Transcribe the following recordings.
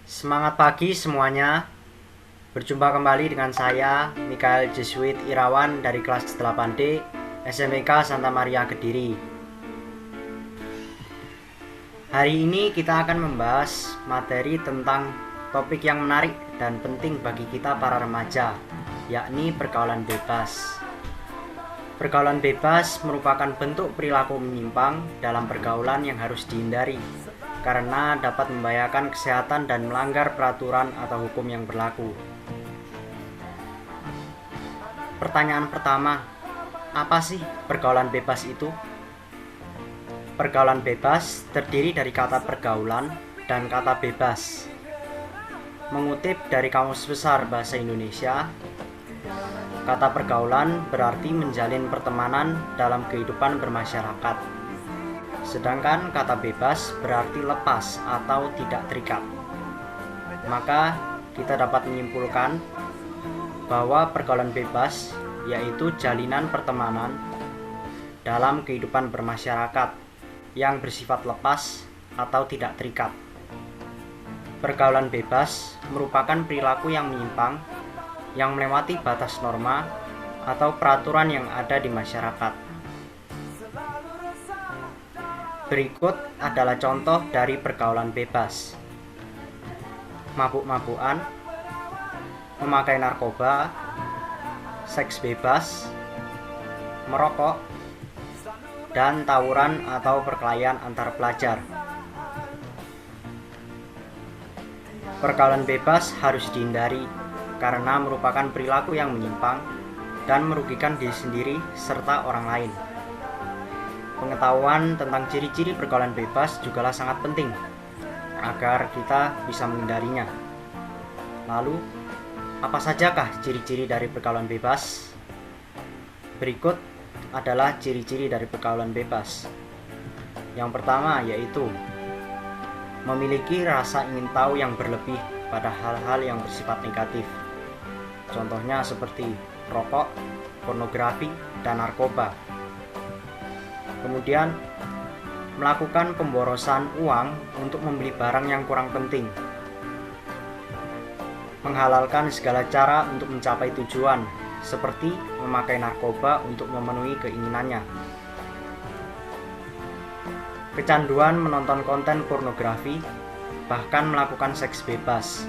Semangat pagi semuanya. Berjumpa kembali dengan saya, Mikael Jesuit Irawan dari kelas 8D SMK Santa Maria Kediri. Hari ini kita akan membahas materi tentang topik yang menarik dan penting bagi kita para remaja, yakni pergaulan bebas. Pergaulan bebas merupakan bentuk perilaku menyimpang dalam pergaulan yang harus dihindari karena dapat membahayakan kesehatan dan melanggar peraturan atau hukum yang berlaku. Pertanyaan pertama, apa sih pergaulan bebas itu? Pergaulan bebas terdiri dari kata pergaulan dan kata bebas. Mengutip dari Kamus Besar Bahasa Indonesia, kata pergaulan berarti menjalin pertemanan dalam kehidupan bermasyarakat. Sedangkan kata bebas berarti lepas atau tidak terikat. Maka kita dapat menyimpulkan bahwa pergaulan bebas yaitu jalinan pertemanan dalam kehidupan bermasyarakat yang bersifat lepas atau tidak terikat. Pergaulan bebas merupakan perilaku yang menyimpang yang melewati batas norma atau peraturan yang ada di masyarakat. Berikut adalah contoh dari pergaulan bebas: mabuk-mabukan, memakai narkoba, seks bebas, merokok, dan tawuran atau perkelahian antar pelajar. Pergaulan bebas harus dihindari karena merupakan perilaku yang menyimpang dan merugikan diri sendiri serta orang lain. Pengetahuan tentang ciri-ciri pergaulan bebas jugalah sangat penting agar kita bisa menghindarinya. Lalu, apa sajakah ciri-ciri dari pergaulan bebas? Berikut adalah ciri-ciri dari pergaulan bebas. Yang pertama yaitu memiliki rasa ingin tahu yang berlebih pada hal-hal yang bersifat negatif. Contohnya seperti rokok, pornografi, dan narkoba. Kemudian, melakukan pemborosan uang untuk membeli barang yang kurang penting. Menghalalkan segala cara untuk mencapai tujuan, seperti memakai narkoba untuk memenuhi keinginannya. Kecanduan menonton konten pornografi, bahkan melakukan seks bebas.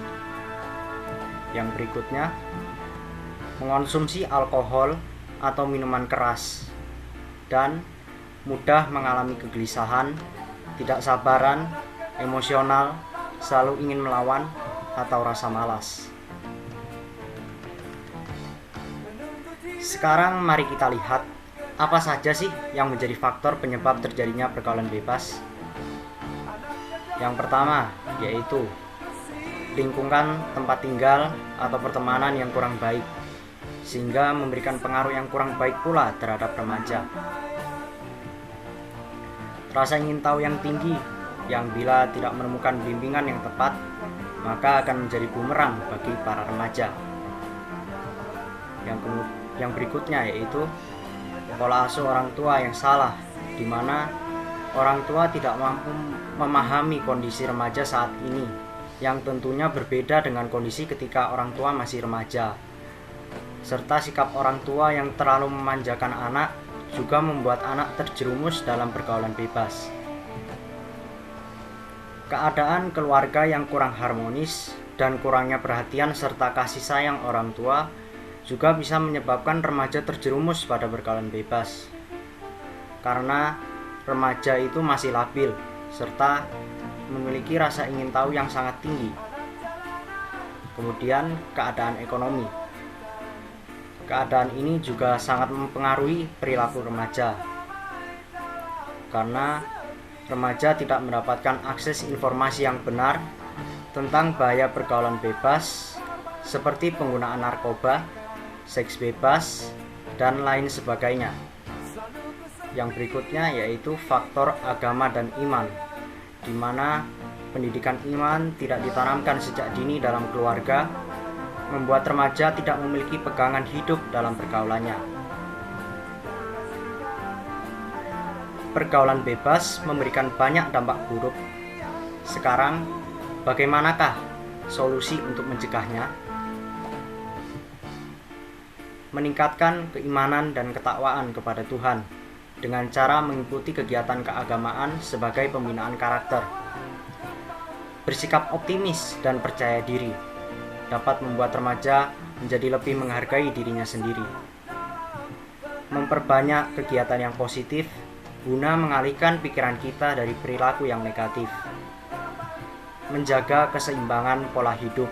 Yang berikutnya, mengonsumsi alkohol atau minuman keras, dan mudah mengalami kegelisahan, tidak sabaran, emosional, selalu ingin melawan, atau rasa malas. Sekarang mari kita lihat apa saja sih yang menjadi faktor penyebab terjadinya pergaulan bebas. Yang pertama yaitu lingkungan tempat tinggal atau pertemanan yang kurang baik, sehingga memberikan pengaruh yang kurang baik pula terhadap remaja. Rasa ingin tahu yang tinggi, yang bila tidak menemukan bimbingan yang tepat, maka akan menjadi bumerang bagi para remaja. Yang berikutnya yaitu pola asuh orang tua yang salah, di mana orang tua tidak mampu memahami kondisi remaja saat ini, yang tentunya berbeda dengan kondisi ketika orang tua masih remaja. Serta sikap orang tua yang terlalu memanjakan anak juga membuat anak terjerumus dalam pergaulan bebas. Keadaan keluarga yang kurang harmonis dan kurangnya perhatian serta kasih sayang orang tua juga bisa menyebabkan remaja terjerumus pada pergaulan bebas. Karena remaja itu masih labil serta memiliki rasa ingin tahu yang sangat tinggi. Kemudian keadaan ekonomi. Keadaan ini juga sangat mempengaruhi perilaku remaja, karena remaja tidak mendapatkan akses informasi yang benar tentang bahaya pergaulan bebas seperti penggunaan narkoba, seks bebas, dan lain sebagainya. Yang berikutnya yaitu faktor agama dan iman, di mana pendidikan iman tidak ditanamkan sejak dini dalam keluarga, membuat remaja tidak memiliki pegangan hidup dalam pergaulannya. Pergaulan bebas memberikan banyak dampak buruk. Sekarang, bagaimanakah solusi untuk mencegahnya? Meningkatkan keimanan dan ketakwaan kepada Tuhan dengan cara mengikuti kegiatan keagamaan sebagai pembinaan karakter. Bersikap optimis dan percaya diri dapat membuat remaja menjadi lebih menghargai dirinya sendiri. Memperbanyak kegiatan yang positif guna mengalihkan pikiran kita dari perilaku yang negatif. Menjaga keseimbangan pola hidup,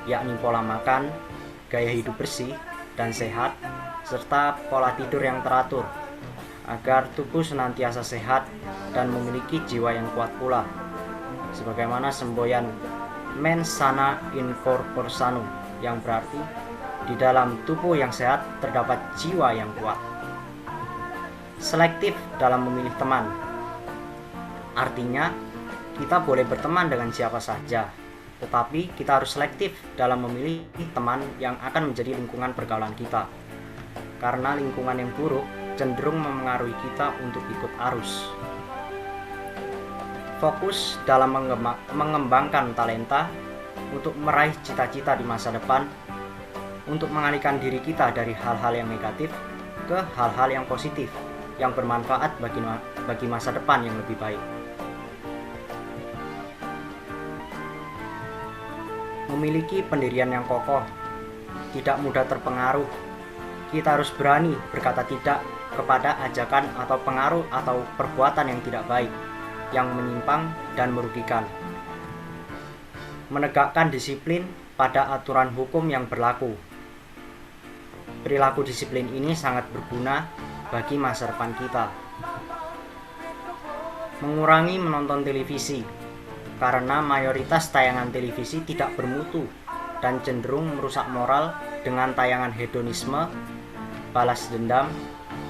yakni pola makan, gaya hidup bersih dan sehat, serta pola tidur yang teratur, agar tubuh senantiasa sehat dan memiliki jiwa yang kuat pula. Sebagaimana semboyan mens sana in corpore sano, yang berarti di dalam tubuh yang sehat terdapat jiwa yang kuat. Selektif dalam memilih teman, artinya kita boleh berteman dengan siapa saja, tetapi kita harus selektif dalam memilih teman yang akan menjadi lingkungan pergaulan kita, karena lingkungan yang buruk cenderung memengaruhi kita untuk ikut arus. Fokus dalam mengembangkan talenta untuk meraih cita-cita di masa depan, untuk mengalihkan diri kita dari hal-hal yang negatif ke hal-hal yang positif yang bermanfaat bagi masa depan yang lebih baik. Memiliki pendirian yang kokoh, tidak mudah terpengaruh. Kita harus berani berkata tidak kepada ajakan atau pengaruh atau perbuatan yang tidak baik, yang menyimpang dan merugikan. Menegakkan disiplin pada aturan hukum yang berlaku. Perilaku disiplin ini sangat berguna bagi masa depan kita. Mengurangi menonton televisi, karena mayoritas tayangan televisi tidak bermutu dan cenderung merusak moral dengan tayangan hedonisme, balas dendam,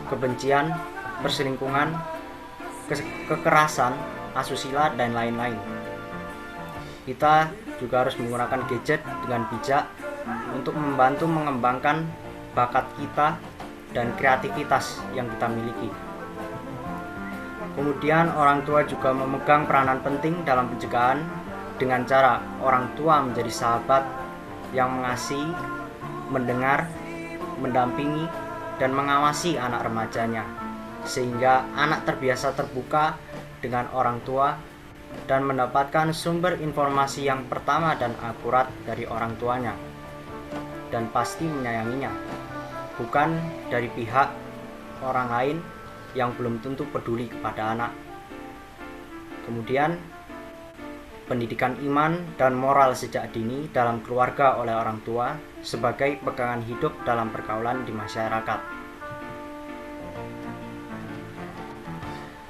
kebencian, perselingkuhan, kekerasan, asusila, dan lain-lain. Kita juga harus menggunakan gadget dengan bijak untuk membantu mengembangkan bakat kita dan kreativitas yang kita miliki. Kemudian orang tua juga memegang peranan penting dalam pencegahan dengan cara orang tua menjadi sahabat yang mengasihi, mendengar, mendampingi, dan mengawasi anak remajanya, sehingga anak terbiasa terbuka dengan orang tua dan mendapatkan sumber informasi yang pertama dan akurat dari orang tuanya, dan pasti menyayanginya, bukan dari pihak orang lain yang belum tentu peduli kepada anak. Kemudian, pendidikan iman dan moral sejak dini dalam keluarga oleh orang tua sebagai pegangan hidup dalam pergaulan di masyarakat.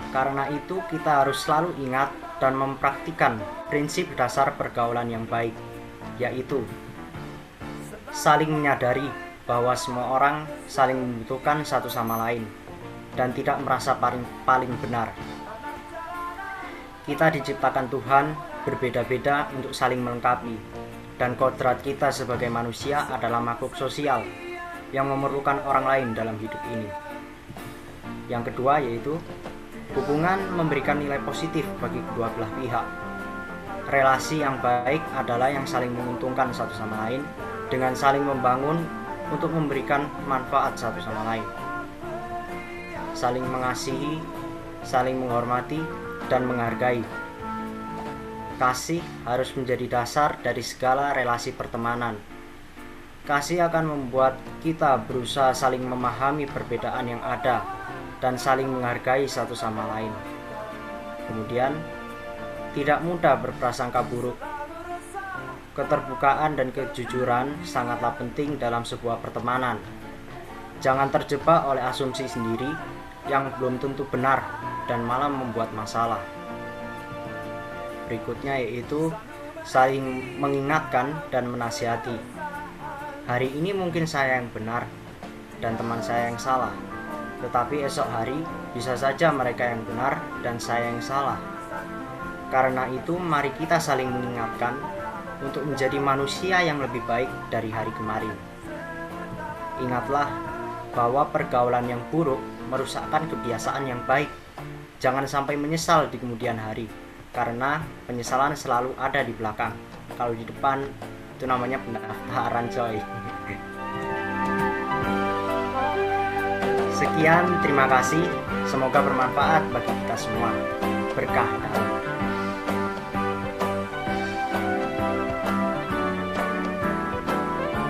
Karena itu, kita harus selalu ingat dan mempraktikkan prinsip dasar pergaulan yang baik, yaitu saling menyadari bahwa semua orang saling membutuhkan satu sama lain dan tidak merasa paling benar. Kita diciptakan Tuhan berbeda-beda untuk saling melengkapi, dan kodrat kita sebagai manusia adalah makhluk sosial yang memerlukan orang lain dalam hidup ini. Yang kedua yaitu hubungan memberikan nilai positif bagi kedua belah pihak. Relasi yang baik adalah yang saling menguntungkan satu sama lain dengan saling membangun untuk memberikan manfaat satu sama lain. Saling mengasihi, saling menghormati, dan menghargai. Kasih harus menjadi dasar dari segala relasi pertemanan. Kasih akan membuat kita berusaha saling memahami perbedaan yang ada dan saling menghargai satu sama lain. Kemudian, tidak mudah berprasangka buruk. Keterbukaan dan kejujuran sangatlah penting dalam sebuah pertemanan. Jangan terjebak oleh asumsi sendiri yang belum tentu benar dan malah membuat masalah. Berikutnya yaitu saling mengingatkan dan menasihati. Hari ini mungkin saya yang benar dan teman saya yang salah, tetapi esok hari bisa saja mereka yang benar dan saya yang salah. Karena itu mari kita saling mengingatkan untuk menjadi manusia yang lebih baik dari hari kemarin. Ingatlah bahwa pergaulan yang buruk merusakkan kebiasaan yang baik. Jangan sampai menyesal di kemudian hari, karena penyesalan selalu ada di belakang. kalau di depan itu namanya pendaftaran coy. Sekian, terima kasih. Semoga bermanfaat bagi kita semua. Berkah dalam